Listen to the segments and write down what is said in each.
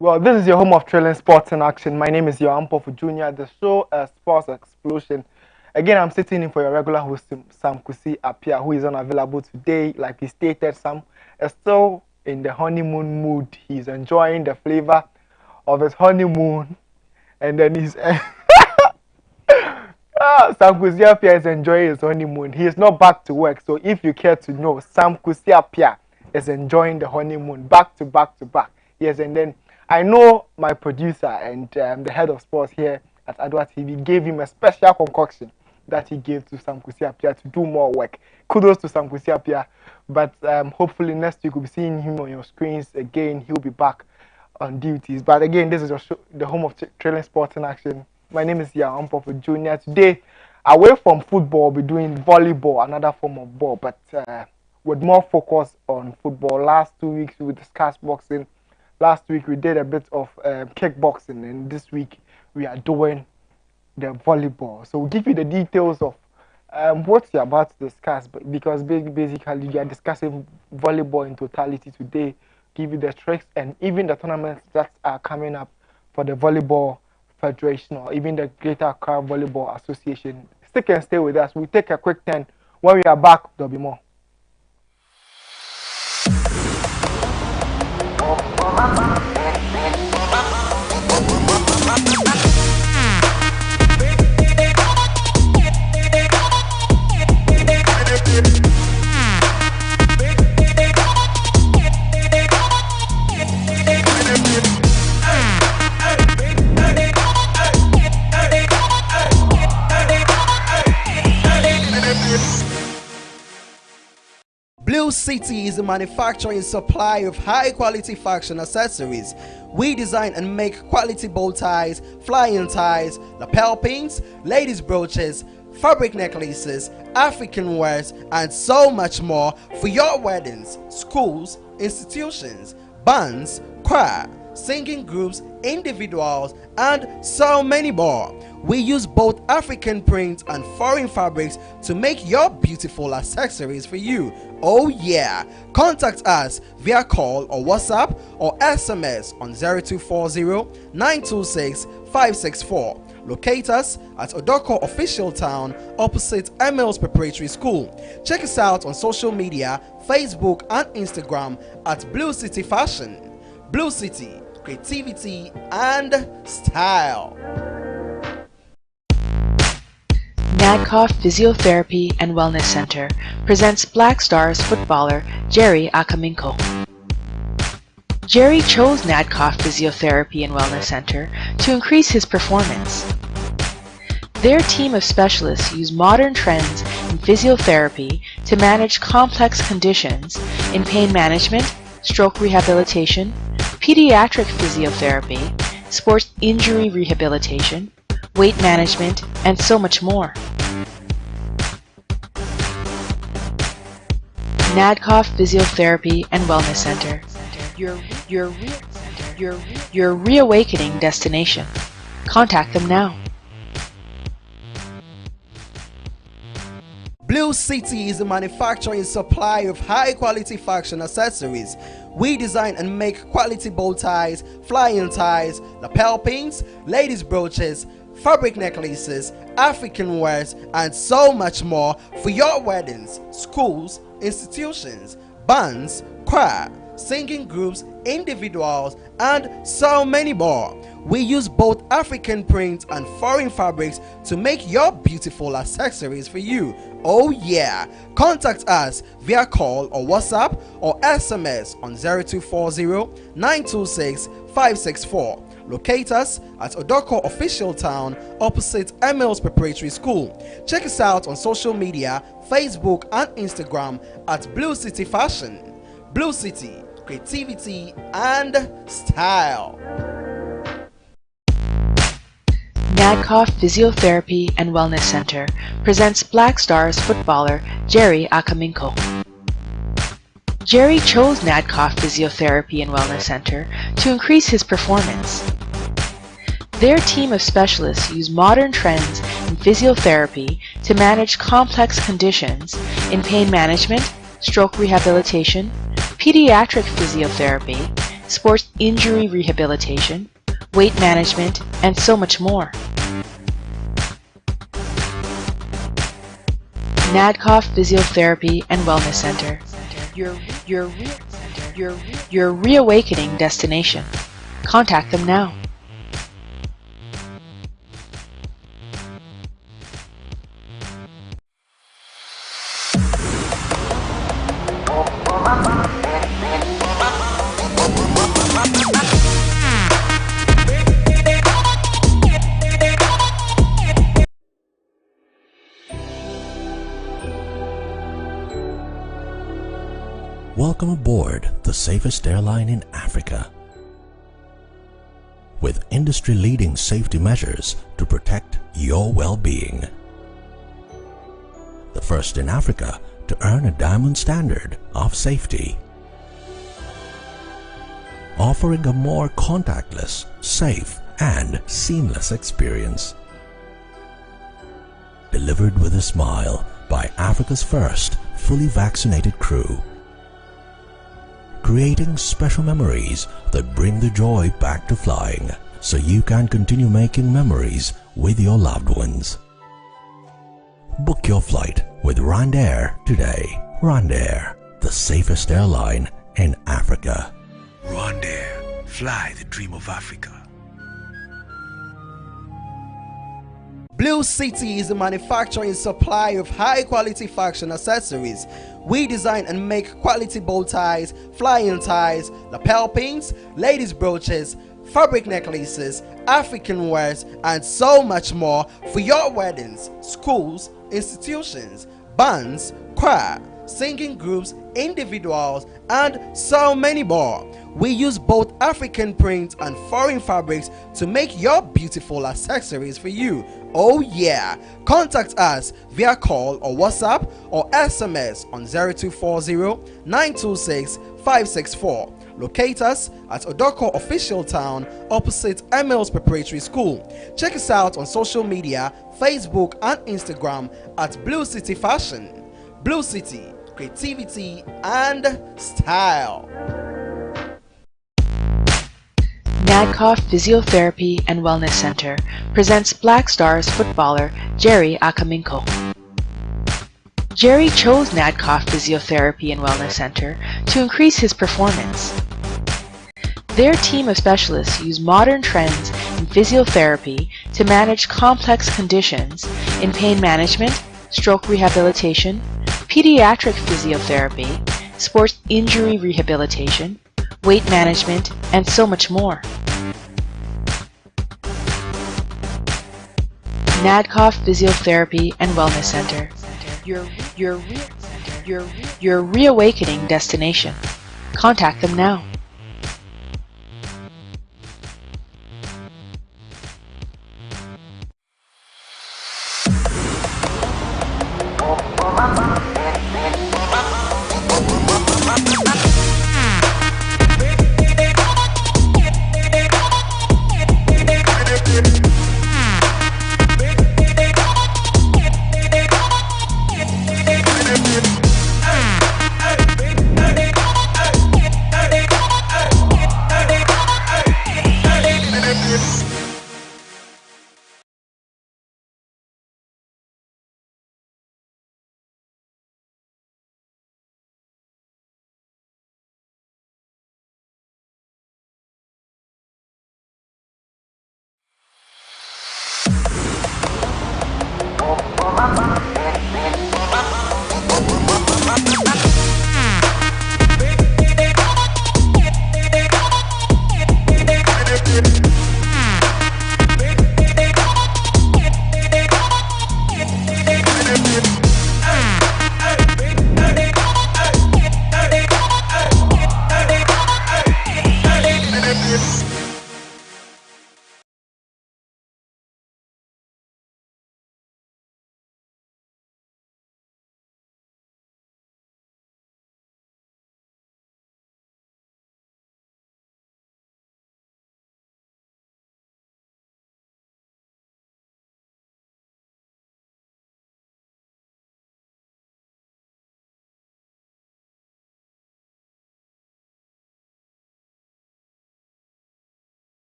Well, this is your home of thrilling sports in action. My name is Yaw Ampofo Jnr. The show Sports Explosion. Again, I'm sitting in for your regular host, Sam Kusi Apia, who is unavailable today. Like he stated, Sam is still in the honeymoon mood. He's enjoying the flavor of his honeymoon, and then he's Sam Kusi Apia is enjoying his honeymoon. He is not back to work. So if you care to know, Sam Kusi Apia is enjoying the honeymoon back to back to back. Yes, and then I know my producer and the head of sports here at Adwa TV gave him a special concoction that he gave to Sam Kusi Apia to do more work. Kudos to Sam Kusi Apia. But hopefully next week we'll be seeing him on your screens again. He'll be back on duties. But again, this is your show, the home of trailing sports in action. My name is Yaw Ampofo Jnr. Today, away from football, we'll be doing volleyball, another form of ball, but with more focus on football. Last 2 weeks we discussed boxing. Last week we did a bit of kickboxing, and this week we are doing the volleyball. So we'll give you the details of what you're about to discuss, but because basically we are discussing volleyball in totality today, give you the tricks and even the tournaments that are coming up for the Volleyball Federation or even the Greater Accra Volleyball Association. Stick and stay with us. We'll take a quick turn. When we are back, there'll be more. Blue City is a manufacturer and supplier of high-quality fashion accessories. We design and make quality bow ties, flying ties, lapel pins, ladies' brooches, fabric necklaces, African wares, and so much more for your weddings, schools, institutions, bands, choir, singing groups, individuals, and so many more. We use both African prints and foreign fabrics to make your beautiful accessories for you. Oh yeah! Contact us via call or WhatsApp or SMS on 0240 926 564. Locate us at Odoko Official Town opposite Emils Preparatory School. Check us out on social media, Facebook and Instagram at Blue City Fashion. Blue City, creativity and style. Nadcoff Physiotherapy and Wellness Center presents Black Stars footballer Jerry Akaminko. Jerry chose Nadcoff Physiotherapy and Wellness Center to increase his performance. Their team of specialists use modern trends in physiotherapy to manage complex conditions in pain management, stroke rehabilitation, pediatric physiotherapy, sports injury rehabilitation, weight management, and so much more. Nadcoff Physiotherapy and Wellness Center, your reawakening destination. Contact them now. Blue City is a manufacturer and supplier of high-quality fashion accessories. We design and make quality bow ties, flying ties, lapel pins, ladies' brooches, fabric necklaces, African wares, and so much more for your weddings, schools, institutions, bands, choir, singing groups, individuals, and so many more. We use both African prints and foreign fabrics to make your beautiful accessories for you. Oh yeah! Contact us via call or WhatsApp or SMS on 0240 926 564. Locate us at Odoko Official Town opposite Emils Preparatory School. Check us out on social media, Facebook and Instagram at Blue City Fashion. Blue City, creativity and style. Nadcoff Physiotherapy and Wellness Center presents Black Stars footballer Jerry Akaminko. Jerry chose Nadcoff Physiotherapy and Wellness Center to increase his performance. Their team of specialists use modern trends in physiotherapy to manage complex conditions in pain management, stroke rehabilitation, pediatric physiotherapy, sports injury rehabilitation, weight management, and so much more. Nadcoff Physiotherapy and Wellness Center, your reawakening destination. Contact them now. Welcome aboard the safest airline in Africa. With industry-leading safety measures to protect your well-being. The first in Africa to earn a diamond standard of safety. Offering a more contactless, safe, and seamless experience. Delivered with a smile by Africa's first fully vaccinated crew. Creating special memories that bring the joy back to flying, so you can continue making memories with your loved ones. Book your flight with Rwandair today. Rwandair, the safest airline in Africa. Rwandair, fly the dream of Africa. Blue City is a manufacturer and supplier of high-quality fashion accessories. We design and make quality bow ties, flying ties, lapel pins, ladies' brooches, fabric necklaces, African wares, and so much more for your weddings, schools, institutions, bands, choir, singing groups, individuals, and so many more. We use both African prints and foreign fabrics to make your beautiful accessories for you. Oh yeah! Contact us via call or WhatsApp or SMS on 0240-926-564. Locate us at Odoko Official Town opposite Emils Preparatory School. Check us out on social media, Facebook and Instagram at Blue City Fashion. Blue City, creativity and style. Nadcoff Physiotherapy and Wellness Center presents Black Stars footballer Jerry Akaminko. Jerry chose Nadcoff Physiotherapy and Wellness Center to increase his performance. Their team of specialists use modern trends in physiotherapy to manage complex conditions in pain management, stroke rehabilitation, pediatric physiotherapy, sports injury rehabilitation, weight management, and so much more. Nadcoff Physiotherapy and Wellness Center, your reawakening destination. Contact them now.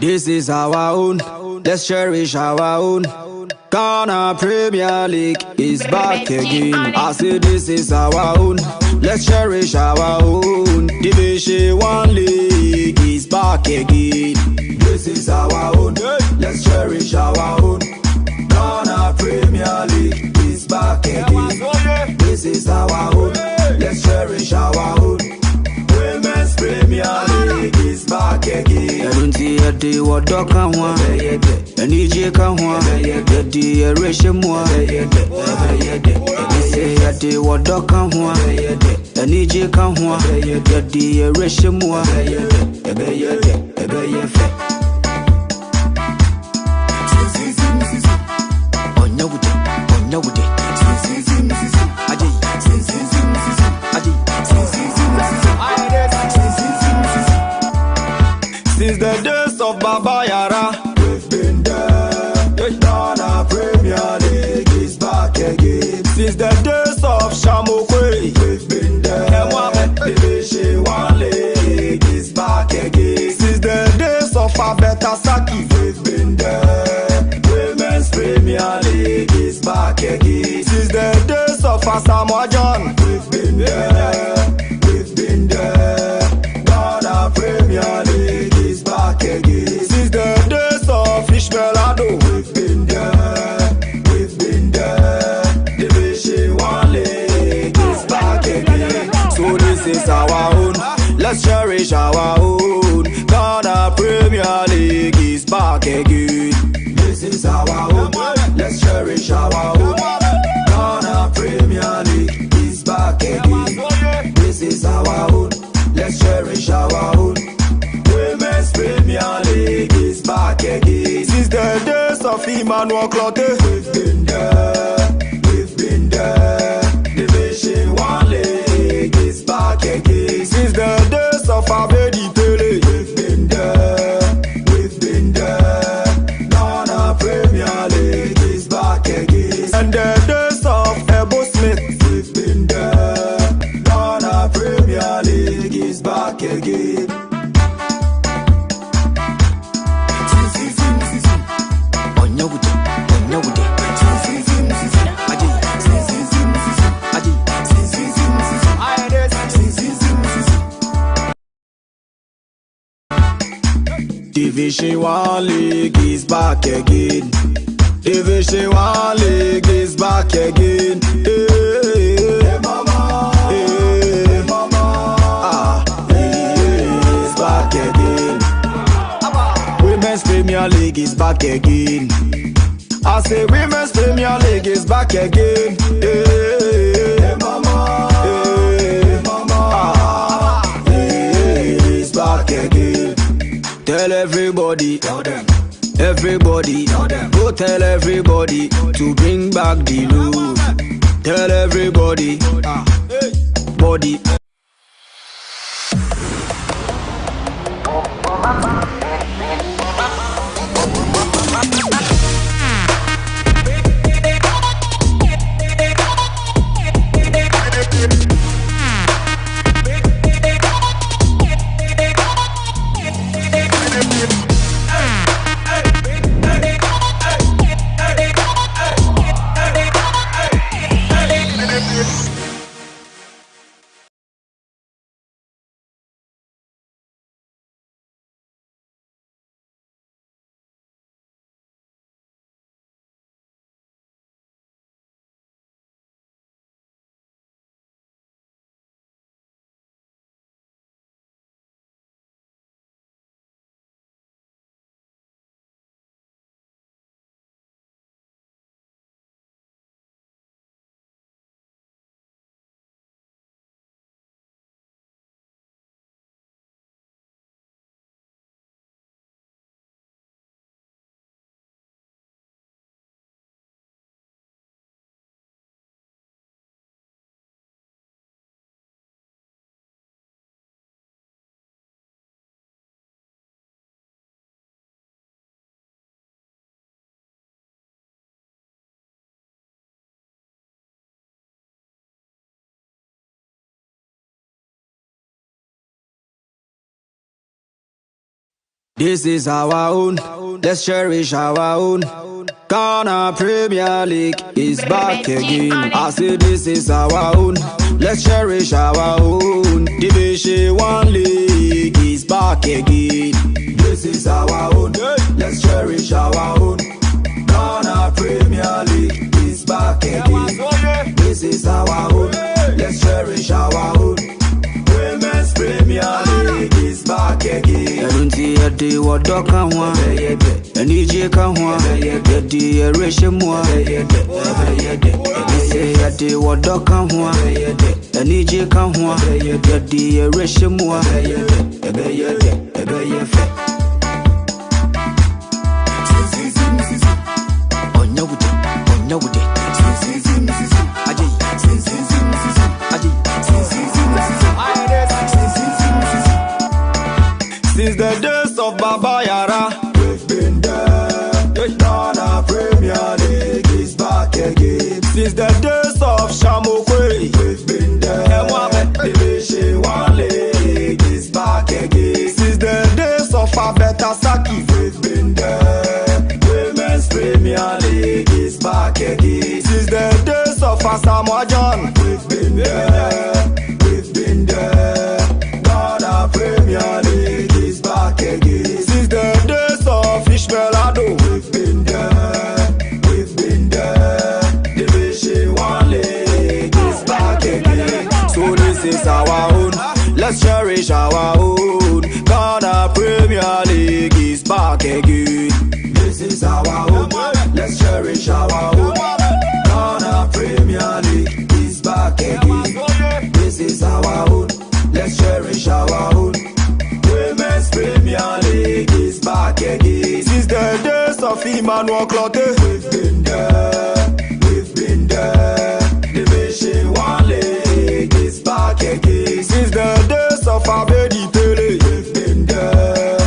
This is our own, let's cherish our own. Ghana Premier League is back again. I say this is our own, let's cherish our own. Division 1 League is back again. This is our own, let's cherish our own. Ghana Premier League is back again. This is our own, let's cherish our own. Women's Premier League is back again. Everything you do, what dog can want, and EJ can want, the ratio more. Say you do what dog can want, and EJ can want, the ratio more. Since the days of Baba Yara, we've been there. Ghana Premier League is back again. Since the days of Shamokwe, we've been there. Division 1 League is back again. Since the days of Abeta Saki, we've been there. Women's Premier League is back again. Since the days of Asamoah John, we've been there. We've been there. Ghana Premier League is back again. Since the days of Xplosion, we've been there. We've been there. Division 1 League is back again. So this is our own, let's cherish our own. Ghana Premier League is back again. This is our own, let's cherish our own. Ghana Premier League is back again. This is our own, let's cherish our own. Women's Premier League is back again. Since the days of Emmanuel Clote, we've been there. We've been there. Division 1 League is back again. Since the days of Abedi Pele, we've been there. We've been there. Ghana Premier League is back again. And the days of Ebo Smith, we've been there. Ghana Premier League is back again. Division 1 League is back again. Division 1 League is back again. Hey, mama. Hey, mama. It's back again. Women's Premier League is back again. I say Women's Premier League is back again. Hey, mama. Hey, mama. It's back again. Tell everybody, everybody, go tell everybody to bring back the love. Tell everybody, body. This is our own, let's cherish our own. Ghana Premier League is back again. I say this is our own, let's cherish our own. Division 1 League is back again. This is our own, let's cherish our own. Ghana Premier League is back again. This is our own, let's cherish our own. Women's Premier League is back again. I day what dog can one, and EJ can one, the erection one. Say I day what dog can one, and EJ can one, the erection one. Since the days of Baba Yara, we've been there. Ghana Premier League is back again. Since the days of Shamokwe, we've been there. Division 1 League is back again. Since the days of Abetasaki, we've been there. Women's Premier League is back again. Since the days of Asamoah John, we've been there. We've been there. Ghana Premier League is back again. Since the days of Xplosion, we've been there. We've been there. Division 1 League is back again. So this is our own, let's cherish our own. Ghana Premier League is back again. This is our own, let's cherish our own. Ghana Premier League is back again. This is our own, let's cherish our own. Women's Premier League is back again. Since the days of Emmanuel Clotte, we've been there. We've been there. Division 1 League is back again. Since the days of Abedi Pele, we've been there.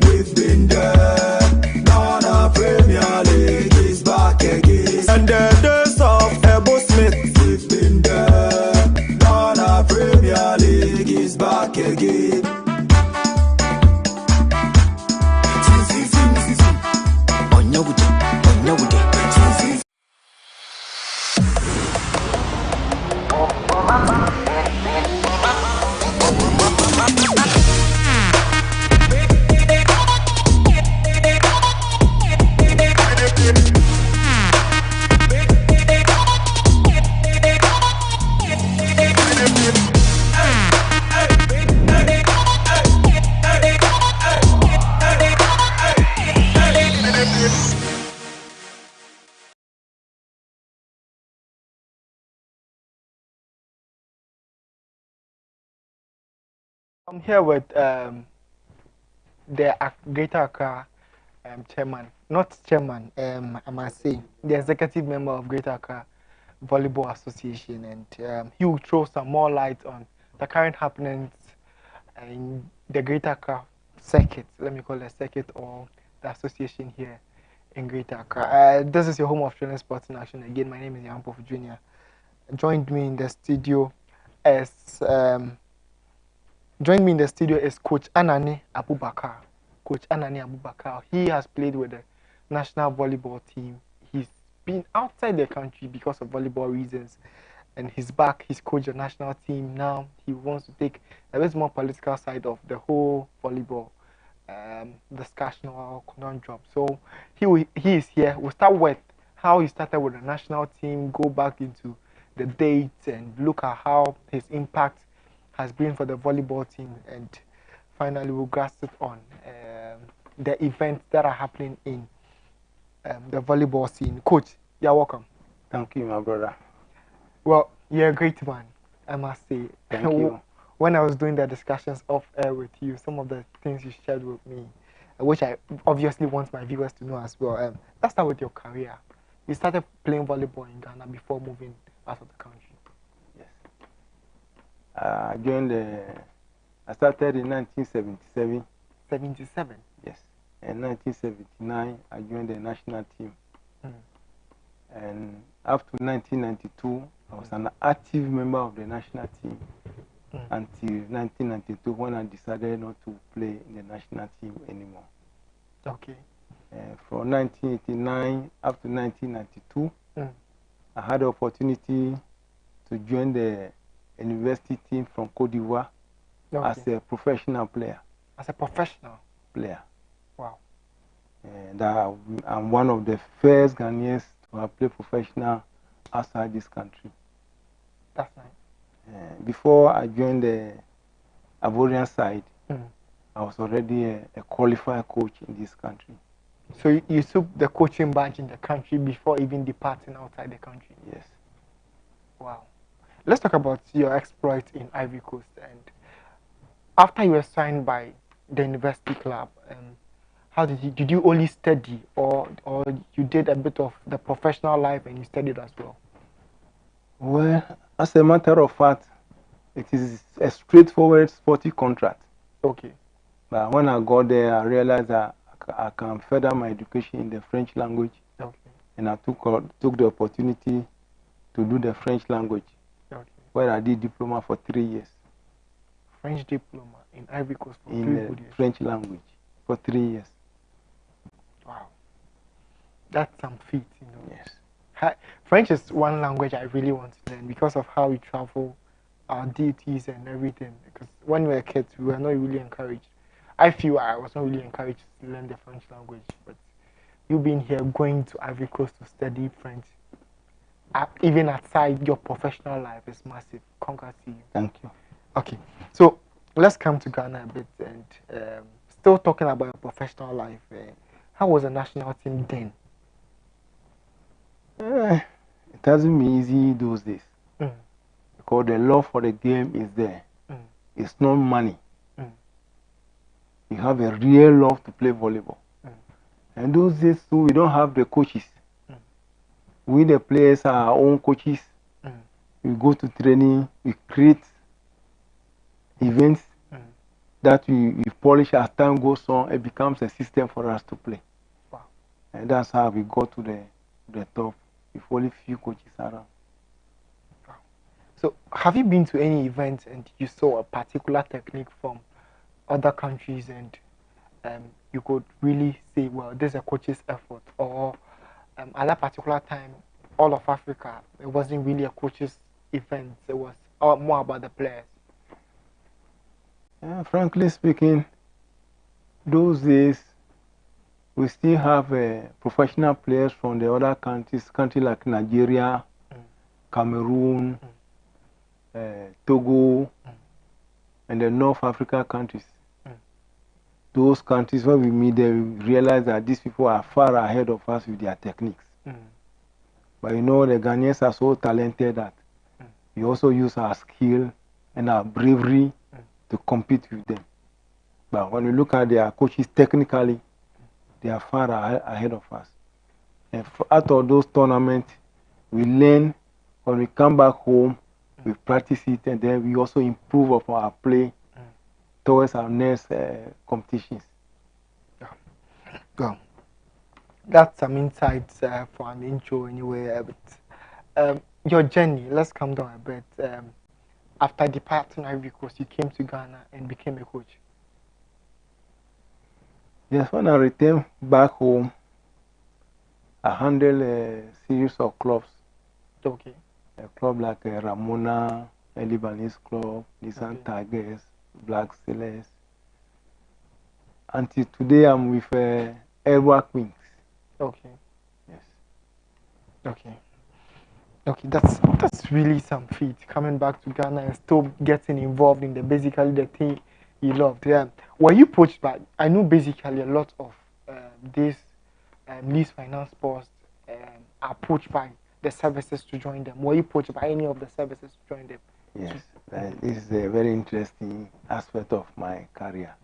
We've been there. Ghana Premier League is back again. And the days of Ebo Smith, we've been there. Ghana Premier League is back again. I'm here with the Greater Accra chairman, not chairman, I must say, the executive member of Greater Accra Volleyball Association, and he will throw some more light on the current happenings in the Greater Accra circuit, let me call it a circuit, or the association here in Greater Accra. This is your home of training sports in action. Again, my name is Yaw Ampofo Jnr. Joined me in the studio as Coach Anani Abubakar. Coach Anani Abubakar. He has played with the national volleyball team. He's been outside the country because of volleyball reasons, and he's back. He's coached the national team now. He wants to take a bit more political side of the whole volleyball discussion or conundrum. So he is here. We'll start with how he started with the national team, go back into the dates, and look at how his impact has been for the volleyball team, and finally we'll grasp it on the events that are happening in the volleyball scene. Coach, you're welcome. Thank you, my brother. Well, you're a great man, I must say. Thank you. When I was doing the discussions off air with you, some of the things you shared with me, which I obviously want my viewers to know as well. Let's start with your career. You started playing volleyball in Ghana before moving out of the country. I started in 1977. 77? Yes. In 1979, I joined the national team. And after 1992, I was an active member of the national team until 1992, when I decided not to play in the national team anymore. Okay. From 1989 up to 1992, I had the opportunity to join the university team from Cote d'Ivoire as a professional player. As a professional player. Wow. And I'm one of the first Ghanaians to have played professional outside this country. That's nice. Before I joined the Ivorian side, I was already a qualified coach in this country. So you took the coaching badge in the country before even departing outside the country? Yes. Wow. Let's talk about your exploit in Ivory Coast. And after you were signed by the university club, how did you only study, or you did a bit of the professional life and you studied as well? Well, as a matter of fact, it is a straightforward sporting contract. Okay. But when I got there, I realized that I can further my education in the French language. Okay. And I took the opportunity to do the French language, where I did diploma for 3 years. French diploma in Ivory Coast for in 3 good years. French language for 3 years. Wow. That's some feat, you know. Yes. French is one language I really want to learn because of how we travel, our duties and everything. Because when we were kids, we were not really encouraged. I feel I was not really encouraged to learn the French language. But you being here, going to Ivory Coast to study French, even outside your professional life, is massive. Congrats to you. Thank you. Okay, so let's come to Ghana a bit and still talking about your professional life. How was the national team then? It hasn't been easy those days because the love for the game is there. It's not money. You have a real love to play volleyball. And those days too, we don't have the coaches. We the players are our own coaches. We go to training, we create events that we polish as time goes on. It becomes a system for us to play. Wow. And that's how we got to the top with only few coaches around. Wow. So have you been to any events and you saw a particular technique from other countries and you could really say, well, this is a coach's effort, or at that particular time, all of Africa, it wasn't really a coach's event, it was more about the players? Frankly speaking, those days, we still have professional players from the other countries like Nigeria, Cameroon, Togo, and the North Africa countries. Those countries, when we meet them, we realize that these people are far ahead of us with their techniques. But you know, the Ghanaians are so talented that we also use our skill and our bravery to compete with them. But when we look at their coaches technically, they are far ahead of us. And out of those tournaments, we learn. When we come back home, we practice it, and then we also improve upon our play towards our next competitions. Go. That's some insights for an intro anyway. But your journey, let's come down a bit. After departing Ivory Coast, you came to Ghana and became a coach. Yes, when I returned back home, I handled a series of clubs. Okay. A club like Ramona, a Lebanese club, Nissan Tigers, Black Sailors. Until today, I'm with Airwalk Wings. Okay. Yes. Okay. Okay, that's really some feat, coming back to Ghana and still getting involved in basically the thing you loved. Yeah. Were you poached by? I know basically a lot of these lease finance posts are poached by the services to join them. Were you poached by any of the services to join them? Yes, this is a very interesting aspect of my career.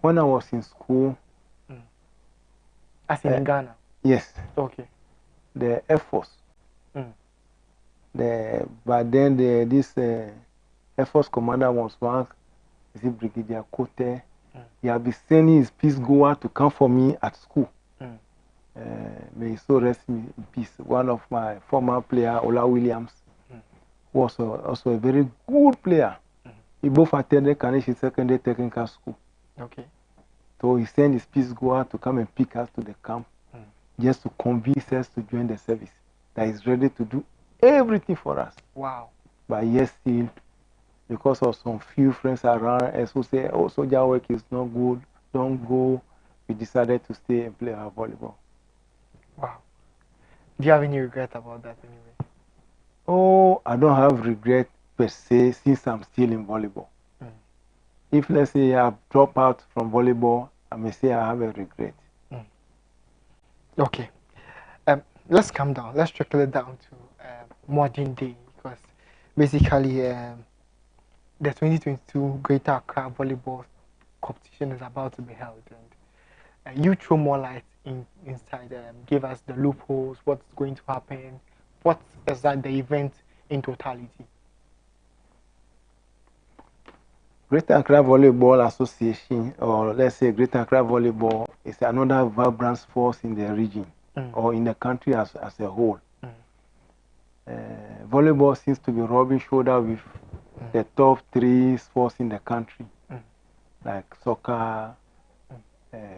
When I was in school, as in Ghana. Yes. Okay. The Air Force. But then this Air Force commander was one, is it Brigadier Kote? He had been sending his peace goer to come for me at school. May he so rest in peace. One of my former player, Ola Williams, was also a very good player. He both attended Carnation Secondary Technical School. Okay. So he sent his peace goer to come and pick us to the camp, just to convince us to join the service. That he's ready to do everything for us. Wow. But yes, still, because of some few friends around us who say, oh, soldier work is not good, don't go, we decided to stay and play our volleyball. Wow. Do you have any regret about that anyway? Oh, I don't have regret per se since I'm still in volleyball. If, let's say, I drop out from volleyball, I may say I have a regret. Okay. Let's come down. Let's trickle it down to modern day, because basically the 2022 Greater Accra Volleyball competition is about to be held, and you throw more light inside. Give us the loopholes, what's going to happen, what is that the event in totality. Greater Accra Volleyball Association, or let's say Greater Accra Volleyball, is another vibrant sport in the region or in the country as a whole. Volleyball seems to be rubbing shoulder with the top 3 sports in the country, like soccer,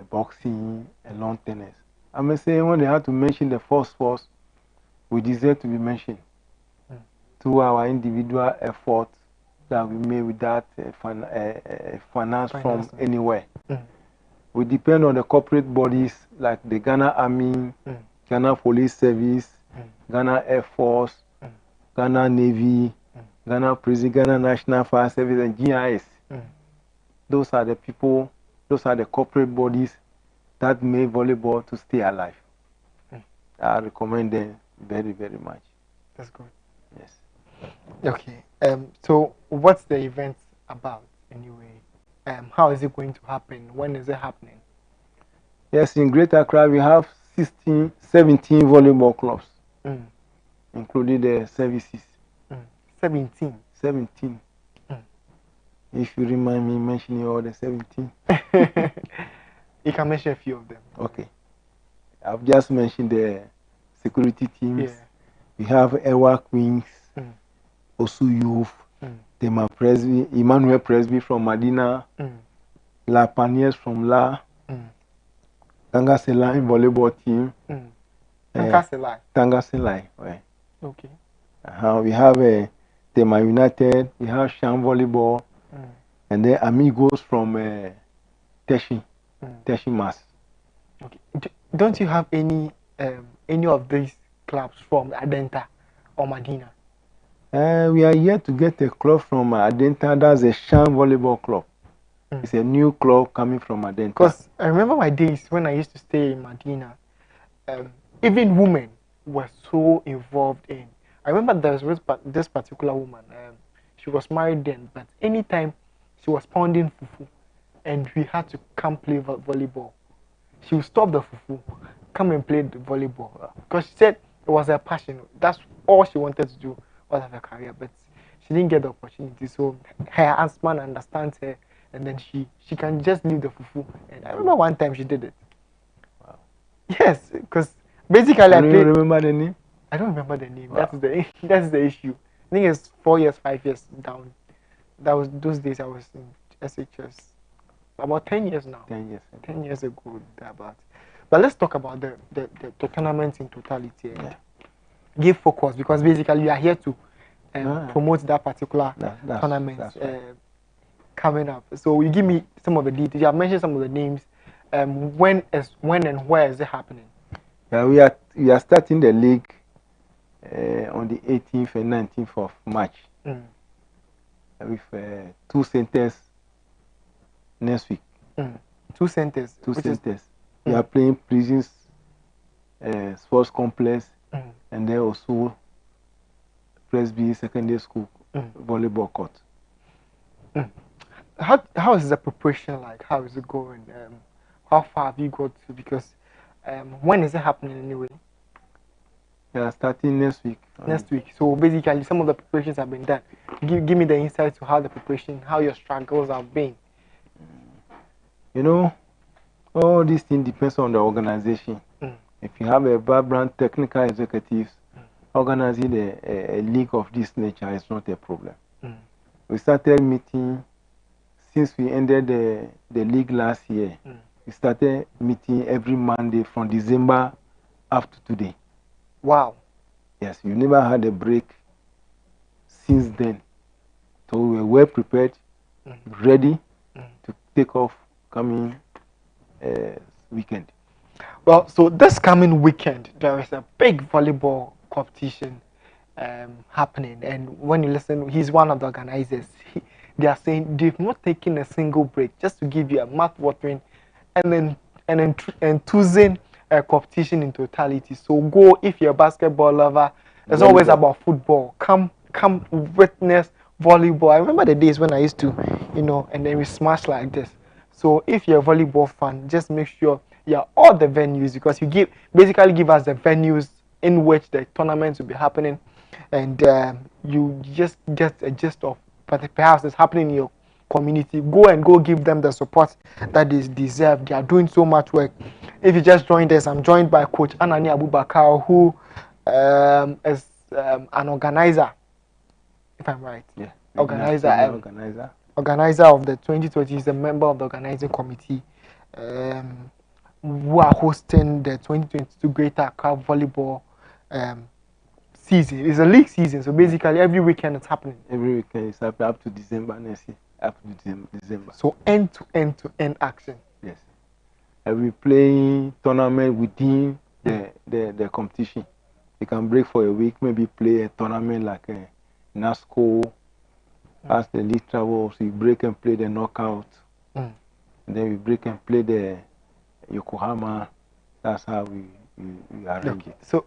boxing, and lawn tennis. I may say when they had to mention the 4 sports, we deserve to be mentioned through our individual efforts that we made without finance from anywhere. We depend on the corporate bodies like the Ghana Army, Ghana Police Service, Ghana Air Force, Ghana Navy, Ghana Prison, Ghana National Fire Service, and GIS. Those are the people, those are the corporate bodies that make volleyball to stay alive. I recommend them very, very much. That's good. Yes. Okay. So what's the event about anyway? How is it going to happen? When is it happening? Yes, in Greater Accra we have 17 volleyball clubs, including the services. 17. 17. If you remind me mentioning all the 17. You can mention a few of them. Okay. I've just mentioned the security teams. Yeah. We have Ewa Queens, Osu Youth, Tema Presby, Emmanuel Presby from Madina, La Paniers from La, Tangaselai volleyball team. Tangaselai. Tangaselai, right. Okay. We have Tema United, we have Sham Volleyball, and then Amigos from Teshi Mass. Okay. Don't you have any of these clubs from Adenta or Madina? We are yet to get a club from Adenta. That's a Sham Volleyball Club. It's a new club coming from Adenta. Because I remember my days when I used to stay in Madina. Even women were so involved in. I remember there was this particular woman. She was married then, but anytime she was pounding fufu, and we had to come play volleyball, she would stop the fufu, come and play the volleyball, because she said it was her passion. That's all she wanted to do all of her career, but she didn't get the opportunity. So her husband understands her, and then she can just leave the fufu. And I remember one time she did it. Wow. Yes, because basically I played. You remember the name? I don't remember the name. Wow. That's the issue. I think it's 4 years, 5 years down. That was those days I was in SHS. About 10 years now. 10 years. 10 years ago, about. But let's talk about the tournament in totality. Give focus, because basically you are here to promote that particular tournament coming up. So you give me some of the details. You have mentioned some of the names. When and where is it happening? We are starting the league on the 18th and 19th of March with 2 centers next week. 2 centers. 2 centers. We are playing Prisons Sports Complex, and then also Presby Secondary School volleyball court. How is the preparation like? How is it going? How far have you got to? Because when is it happening anyway? Starting next week. Next week. So basically, some of the preparations have been done. Give me the insight to how the preparation, how your struggles have been. You know, all these things depends on the organization. If you have a vibrant technical executives, organizing a league of this nature is not a problem. We started meeting since we ended the league last year. We started meeting every Monday from December up to today. Wow. Yes, we never had a break since then. So we were well prepared, ready to take off coming weekend. Well, so this coming weekend, there is a big volleyball competition happening. And when you listen, he's one of the organizers. They are saying they've not taken a single break, just to give you a mouth-watering and enthusing competition in totality. So go if you're a basketball lover. It's always about football. Come witness volleyball. I remember the days when I used to, and then we smash like this. So if you're a volleyball fan, just make sure you're all the venues, because you basically give us the venues in which the tournaments will be happening, and you just get a gist of perhaps it's happening in your community. Go give them the support that is deserved. They are doing so much work. If you just joined us, I'm joined by Coach Anani Abubakar, who is an organizer, if I'm right. Yeah. Organizer of the 2020. He's a member of the organizing committee who are hosting the 2022 Greater Accra Volleyball season. It's a league season, so basically every weekend it's happening. Every weekend it's happening up to December next year. Up to December. So end to end action. Yes. And we playing tournament within the competition. You can break for a week, maybe play a tournament like a NASCO. As the league travels, we break and play the knockout. And then we break and play the Yokohama. That's how we arrange it. So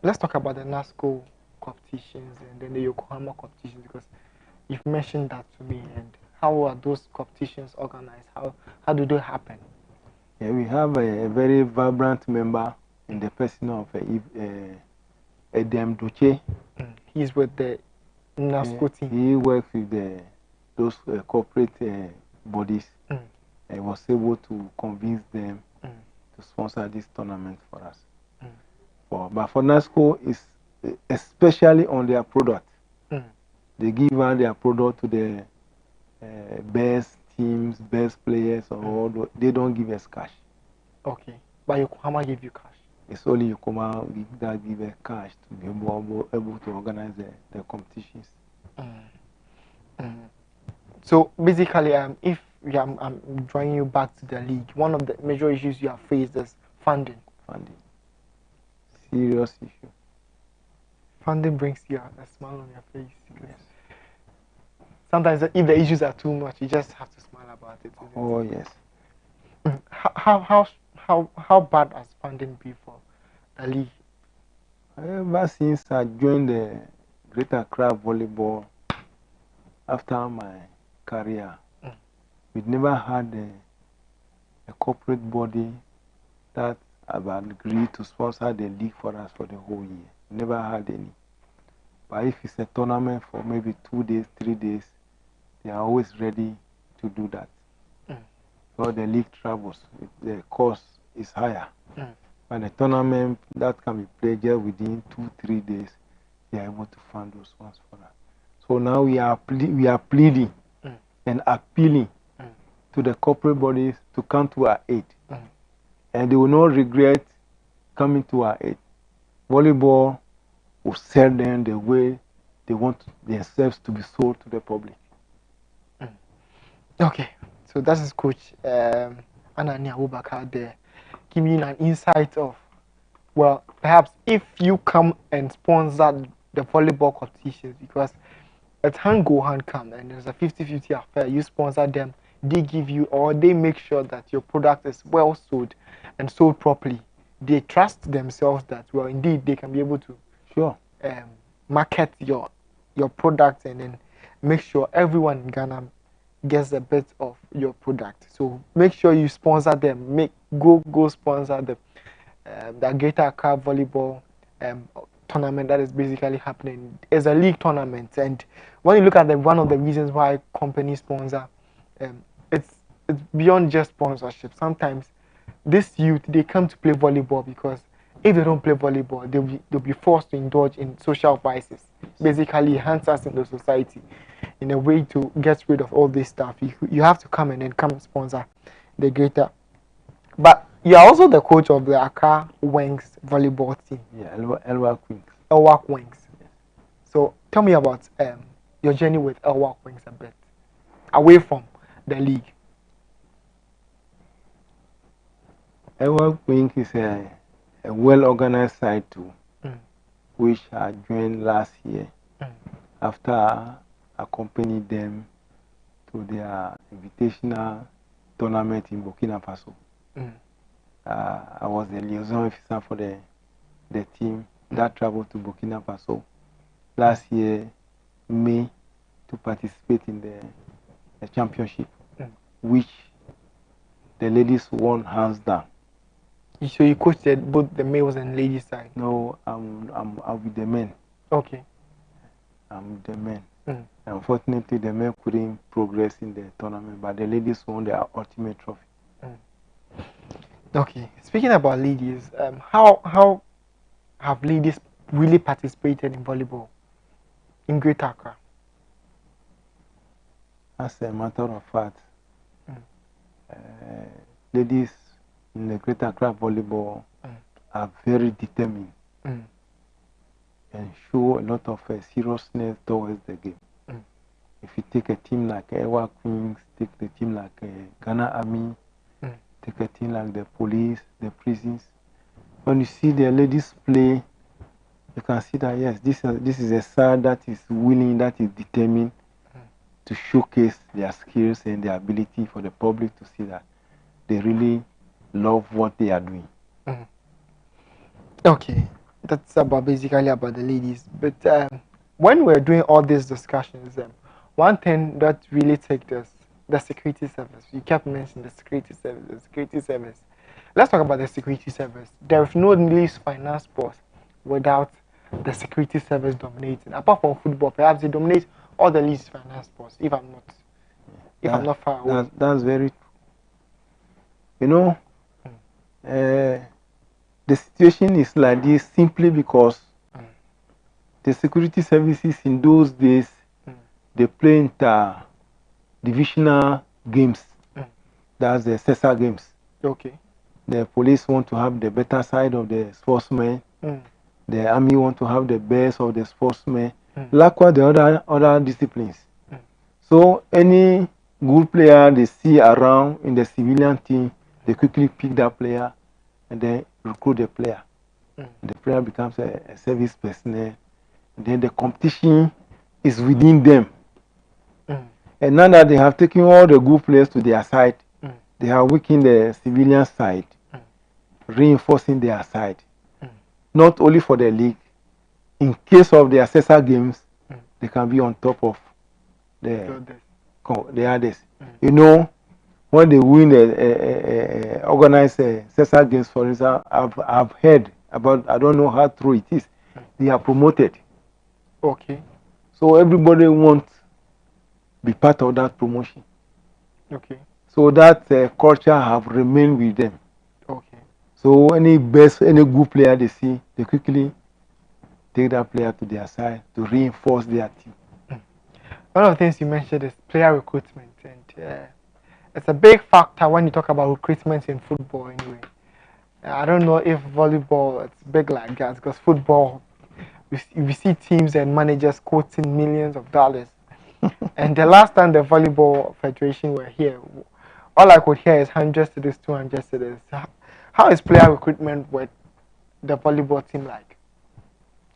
let's talk about the NASCO competitions and then the Yokohama competitions, because you've mentioned that to me. And how are those competitions organized? How do they happen? Yeah, we have a very vibrant member in the person of Edem Duche. He's with the NASCO team. He works with those corporate bodies and was able to convince them to sponsor this tournament for us. But for NASCO, it's especially on their product. They give out their product to the best teams, best players, or they don't give us cash. Okay, but Yokohama give you cash. It's only Yokohama that give us cash to be able to organize the competitions. So basically, if I'm drawing you back to the league, one of the major issues you have faced is funding. Funding. Serious issue. Funding brings you a smile on your face. Yes. Sometimes if the issues are too much, you just have to smile about it. Oh yes. How bad has funding been for the league? Ever since I joined the Greater Accra Volleyball, after my career, we never had a corporate body that have agreed to sponsor the league for us for the whole year. Never had any. But if it's a tournament for maybe 2 days, 3 days, they are always ready to do that. So the league travels, the cost is higher. But the tournament that can be played just within 2-3 days, they are able to fund those ones for us. So now we are pleading and appealing to the corporate bodies to come to our aid. And they will not regret coming to our aid. Volleyball will sell them the way they want themselves to be sold to the public. Okay, so that is Coach Anani Abubakar there, giving you an insight of, well, perhaps if you come and sponsor the volleyball competitions, because it's hand go hand come, and there's a 50-50 affair. You sponsor them, they give you, or they make sure that your product is well sold and sold properly. They trust themselves that, well, indeed they can be able to market your product, and then make sure everyone in Ghana gets a bit of your product. So make sure you sponsor them. Go sponsor the Greater Accra Volleyball tournament that is basically happening. It's a league tournament, and when you look at one of the reasons why companies sponsor, it's beyond just sponsorship. Sometimes this youth, they come to play volleyball because if they don't play volleyball, they'll be forced to indulge in social vices. Basically, enhance us in the society in a way to get rid of all this stuff. You have to come and sponsor the Greater But you are also the coach of the Accra Wings volleyball team, Yeah, Elwa Queens. Elwak Wings. So tell me about your journey with Elwak Wings a bit, away from the league. Elwa Queens is a well-organized side too, Mm. which I joined last year after I accompanied them to their invitational tournament in Burkina Faso. Mm. I was the liaison officer for the team that traveled to Burkina Faso last year, May, to participate in the championship, which the ladies won hands down. So you coached both the males and ladies side. No, I'm with the men. Okay. I'm with the men. Mm. Unfortunately, the men couldn't progress in the tournament, but the ladies won the ultimate trophy. Okay. Speaking about ladies, how have ladies really participated in volleyball in Greater Accra? As a matter of fact, ladies in the Greater Accra volleyball are very determined and show a lot of seriousness towards the game. If you take a team like Ewa Queens, take the team like Ghana Army, take a team like the police, the prisons, when you see the ladies play, you can see that yes, this is a side that is willing, that is determined to showcase their skills and their ability for the public to see that they really love what they are doing. Okay, that's basically about the ladies. But when we're doing all these discussions, one thing that really takes us, the security service. You kept mentioning the security service, the security service. Let's talk about the security service. There is no least finance sport without the security service dominating. Apart from football, perhaps they dominate all the least finance sports. If I'm not far away. That's very true. You know, the situation is like this simply because the security services in those days they play inter-divisional games. That's the CESA games. Okay. The police want to have the better side of the sportsmen. The army want to have the best of the sportsmen. Likewise, the other disciplines. So any good player they see around in the civilian team, they quickly pick that player and then recruit the player. The player becomes a service personnel. Then the competition is within them. And now that they have taken all the good players to their side, they are weakening the civilian side, reinforcing their side. Not only for the league, in case of the assessor games, they can be on top of the others. You know, when they win organized assessor games, for instance, I've heard about, I don't know how true it is, they are promoted. Okay. So everybody wants to be part of that promotion. Okay. So that culture have remained with them. Okay. So any good player they see, they quickly take that player to their side to reinforce their team. One of the things you mentioned is player recruitment, and it's a big factor when you talk about recruitment in football. Anyway, I don't know if volleyball it's big like that because football, we see teams and managers quoting millions of dollars. And the last time the volleyball federation were here, all I could hear is 100 to this, 200 to this. How is player recruitment with the volleyball team like?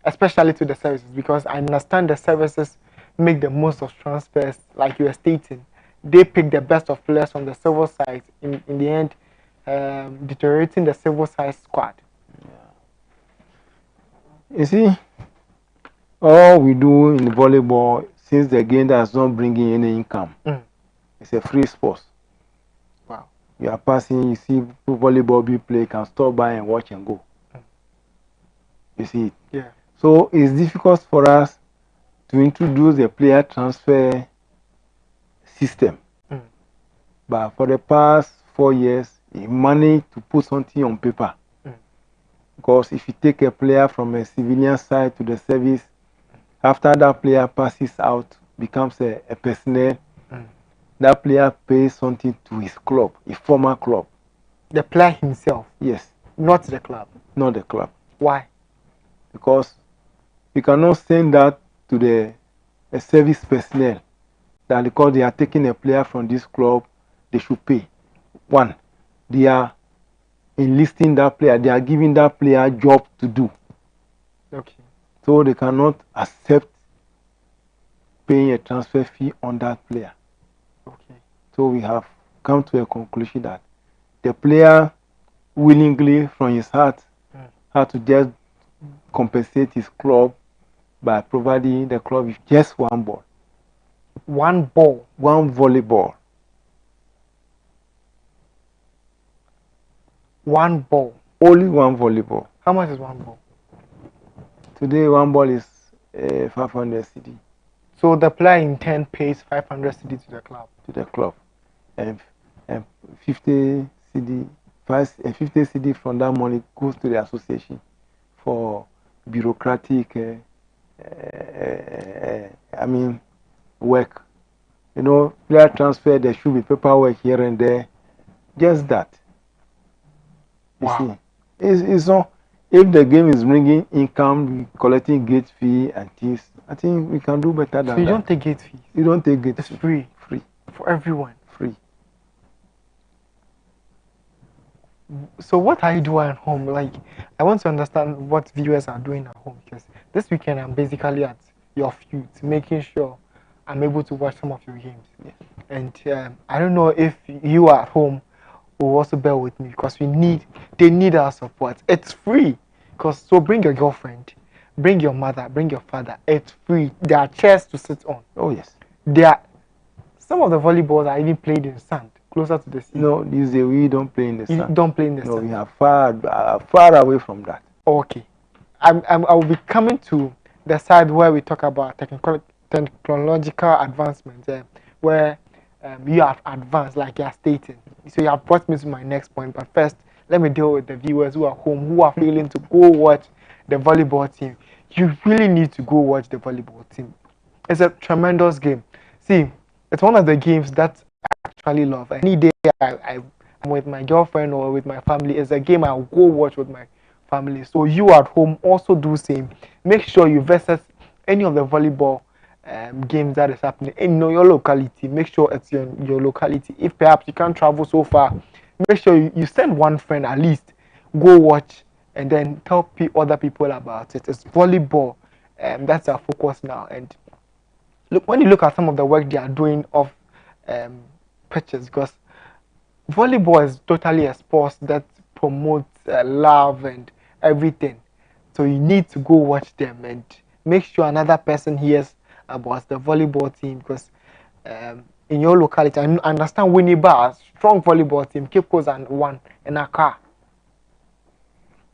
Especially to the services, because I understand the services make the most of transfers, like you were stating. They pick the best of players from the civil side, in the end, deteriorating the civil side squad. You see, all we do in volleyball, since the game does not bring in any income, it's a free sport. Wow. You are passing, you see volleyball be play, can stop by and watch and go. You see it? Yeah. So it's difficult for us to introduce the player transfer system. But for the past 4 years, we managed to put something on paper. Because if you take a player from a civilian side to the service, after that player passes out, becomes a personnel, that player pays something to his club, his former club. The player himself, Yes, not the club. not the club. Why? Because you cannot send that to the service personnel that because they are taking a player from this club, they should pay. One, they are enlisting that player, they are giving that player a job to do. Okay. So they cannot accept paying a transfer fee on that player. Okay. So we have come to a conclusion that the player willingly from his heart had to just compensate his club by providing the club with just one ball. One ball. One volleyball. One ball. Only one volleyball. How much is one ball? Today one ball is 500 CD. So the player in turn pays 500 CD to the club. To the club. And 50 CD, 50 CD from that money goes to the association for bureaucratic, work. You know, player transfer, there should be paperwork here and there. Just that. You see, it's not, if the game is bringing income, collecting gate fee and things, I think we can do better than that. So you don't take gate fees? You don't take gate It's fee. free. Free. For everyone. Free. So what are you doing at home? Like, I want to understand what viewers are doing at home, because this weekend I'm basically at your field, making sure I'm able to watch some of your games. Yes. And I don't know if you are at home will also bear with me, because they need our support. It's free. So bring your girlfriend, bring your mother, bring your father. It's free. There are chairs to sit on. Oh yes. Some of the volleyballs are even played in sand, closer to the sea. No, these days we don't play in the sun. You don't play in the no, sand? No, we are far away from that. Okay. I will be coming to the side where we talk about technological advancement, where you have advanced, like you are stating. So you have brought me to my next point. But first, let me deal with the viewers who are home, who are failing to go watch the volleyball team. You really need to go watch the volleyball team. It's a tremendous game. See, it's one of the games that I actually love. Any day I'm with my girlfriend or with my family, it's a game I'll go watch with my family. So you at home also do same. Make sure you visit any of the volleyball games that is happening in your locality. Make sure it's your locality. If perhaps you can't travel so far, make sure you send one friend at least, go watch, and then tell other people about it. It's volleyball. That's our focus now. And look, when you look at some of the work they are doing off pitches, because volleyball is totally a sport that promotes love and everything. So you need to go watch them and make sure another person hears about the volleyball team, because in your locality, I understand Winneba, strong volleyball team, Cape Coast and one in Accra.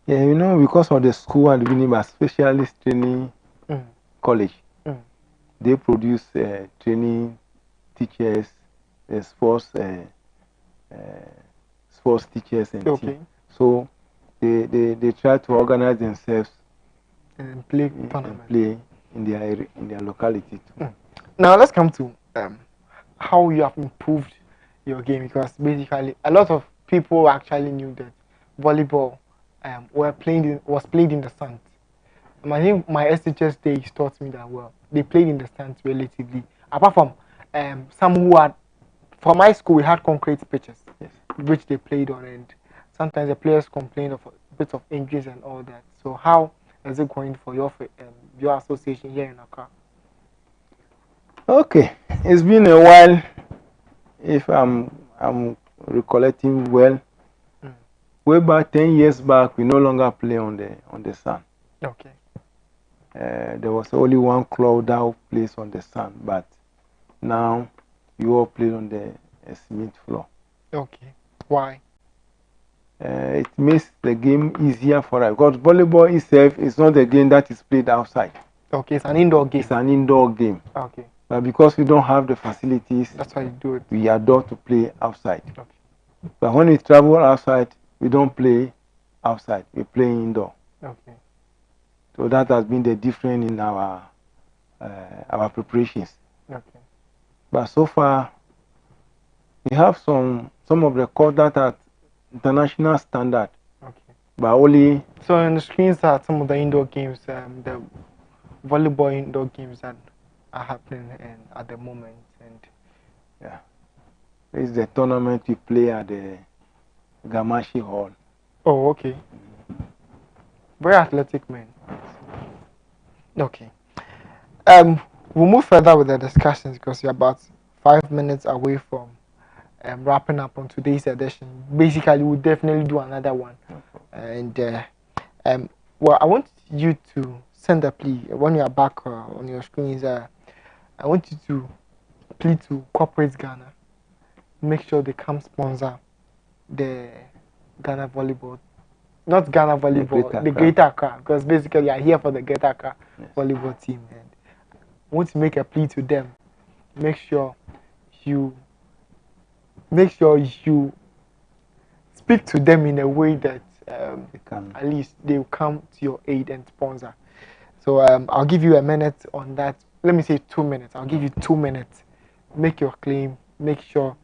Yeah, you know, because of the school and Winneba Specialist Training College, they produce training teachers, sports teachers and team. So they try to organize themselves and play tournament. Play in their locality too. Now let's come to how you have improved your game, because basically a lot of people actually knew that volleyball was played in the sand. I think my SHS days taught me that well. They played in the stands relatively. Apart from some who had, for my school we had concrete pitches, yes, which they played on, and sometimes the players complained of a bit of injuries and all that. So how is it going for your association here in Accra? Okay, it's been a while. If I'm recollecting well, way back 10 years back, we no longer play on the sun. Okay. There was only one club that plays on the sun, but now you all play on the cement floor. Okay. Why? It makes the game easier for us, because volleyball itself is not a game that is played outside. Okay, it's an indoor game. It's an indoor game. Okay. But because we don't have the facilities, that's why you do it. We adore to play outside. Okay. But when we travel outside, we don't play outside. We play indoor. Okay. So that has been the difference in our preparations. Okay. But so far, we have some of the courts that are international standard, Okay. but only So on the screens are some of the indoor games, the volleyball indoor games that are happening at the moment, and yeah. This is the tournament we play at the Gamashi Hall. oh, okay. Very athletic men. Okay. We'll move further with the discussions because we're about 5 minutes away from wrapping up on today's edition. Basically, we'll definitely do another one. And well, I want you to send a plea when you are back on your screens. I want you to plead to corporate Ghana. Make sure they come sponsor the Ghana volleyball, not Ghana volleyball, the Greater Accra, because basically I'm here for the Greater Accra volleyball team, and I want to make a plea to them. Make sure you speak to them in a way that at least they will come to your aid and sponsor. So I'll give you a minute on that. Let me say 2 minutes. I'll give you 2 minutes. Make your claim. Make sure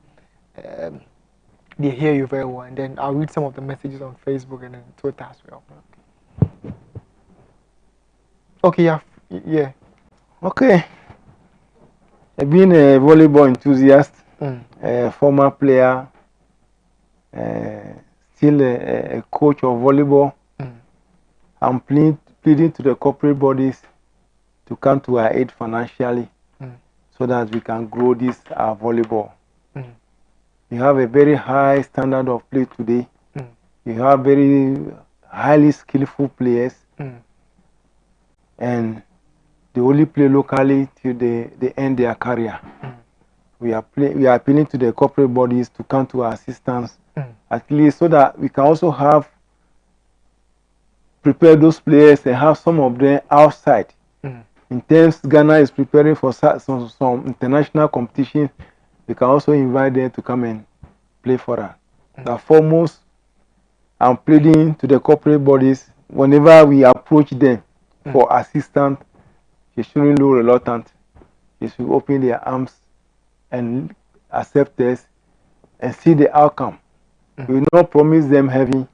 they hear you very well, and then I'll read some of the messages on Facebook and then Twitter as well. Okay, yeah. Okay. Being a volleyball enthusiast, a former player, still a coach of volleyball, I'm pleading to the corporate bodies to come to our aid financially so that we can grow this volleyball. We have a very high standard of play today. We have very highly skillful players, and they only play locally till they end their career. We are appealing to the corporate bodies to come to our assistance, at least so that we can also have prepare those players and have some of them outside. In terms, Ghana is preparing for some international competitions. We can also invite them to come and play for us. The foremost, I'm pleading to the corporate bodies, whenever we approach them for assistance, they shouldn't look reluctant. They should open their arms and accept us and see the outcome. We will not promise them heavy,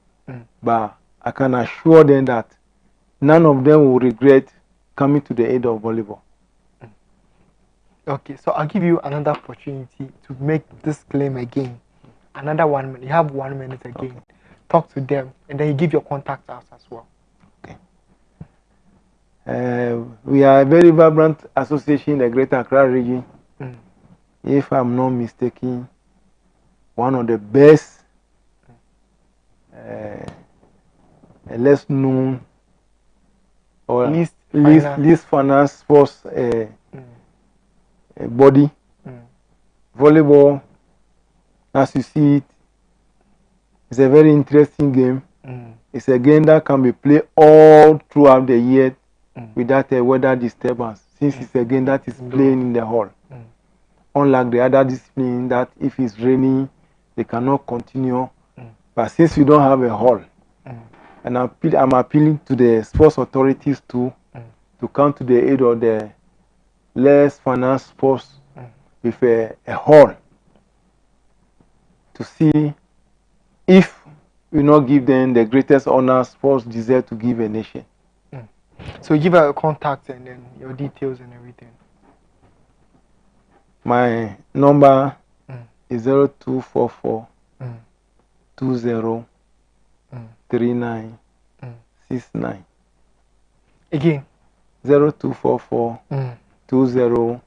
but I can assure them that none of them will regret coming to the aid of volleyball. Okay, so I'll give you another opportunity to make this claim again. Another 1 minute. You have 1 minute again. Okay. Talk to them, and then you give your contact us as well. Okay. We are a very vibrant association in the Greater Accra region. If I'm not mistaken, one of the best, less known, or least finance sports body. Volleyball, as you see it, is a very interesting game. It's a game that can be played all throughout the year without a weather disturbance, since it's a game that is playing in the hall. Unlike the other discipline that if it's raining, they cannot continue. But since we don't have a hall, and I'm appealing to the sports authorities too, to come to the aid of the less finance sports with a hall, to see if we not give them the greatest honor sports deserve to give a nation. So you give her a contact and then your details and everything. My number is 0244 20 3969. Again. 0244 20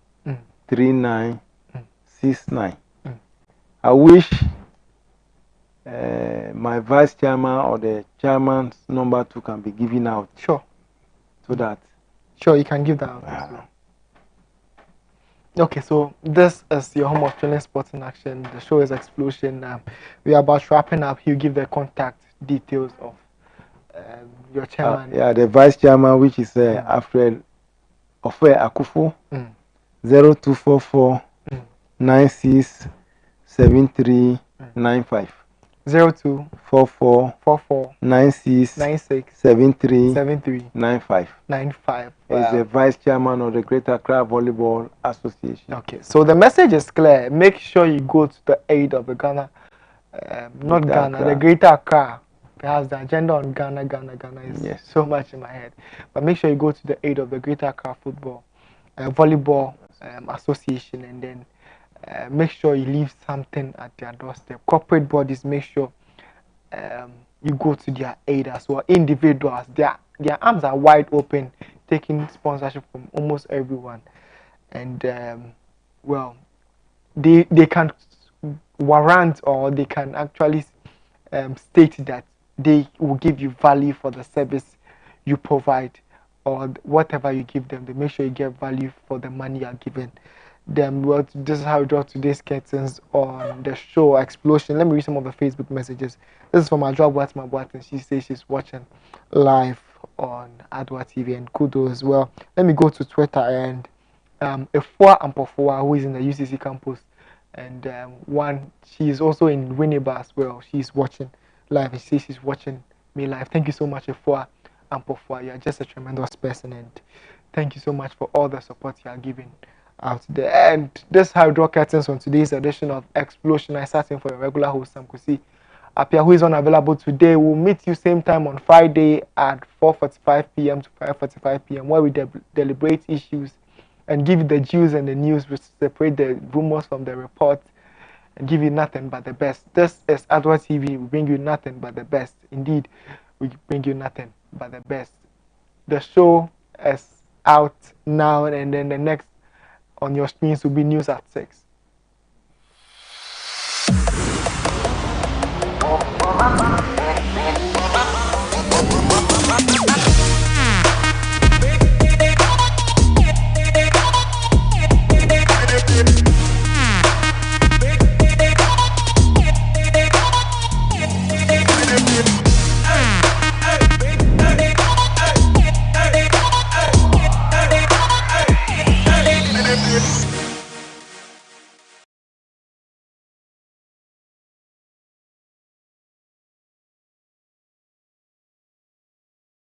3969. I wish my vice chairman or the chairman's number too can be given out. Sure. So that. Sure, you can give that out as well. Okay, so this is your home of children's sports in action. The show is Xplosion. We are about wrapping up. You give the contact details of your chairman. Yeah, the vice chairman, which is Alfred Ofe Akufo. 0244 96 7395. 0244 96 73 95. Is the vice chairman of the Greater Accra Volleyball Association. Okay, so the message is clear. Make sure you go to the aid of the Ghana not Greater Ghana, the Accra. Greater Accra. Perhaps the agenda on Ghana is Yes. so much in my head. But make sure you go to the aid of the Greater Accra Football Volleyball Association, and then make sure you leave something at their doorstep. Corporate bodies, make sure you go to their aid as well. Individuals, their arms are wide open, taking sponsorship from almost everyone, and well, they can warrant, or they can actually state that they will give you value for the service you provide, or whatever you give them. They make sure you get value for the money you are giving them. Well, this is how we draw today's curtains on the show Xplosion. Let me read some of the Facebook messages. This is from Adwa Boatma. She says she's watching live on Adwa TV, and kudos as well. Let me go to Twitter, and Yaw Ampofo, who is in the UCC campus, and she is also in Winneba as well. She's watching live, and she says she's watching me live. Thank you so much, Yaw Ampofo. You're just a tremendous person, and thank you so much for all the support you are giving out there. And this is how we draw curtains on today's edition of Xplosion. I sat in for your regular host, Sam Kusi Apia, who is unavailable today. We'll meet you same time on Friday at 4:45 p.m. to 5:45 p.m., where we deliberate issues and give you the juice and the news, which separate the rumors from the reports, and give you nothing but the best. This is Adwa TV. We bring you nothing but the best. Indeed, we bring you nothing but the best. The show is out now, and then the next on your screens will be news at 6.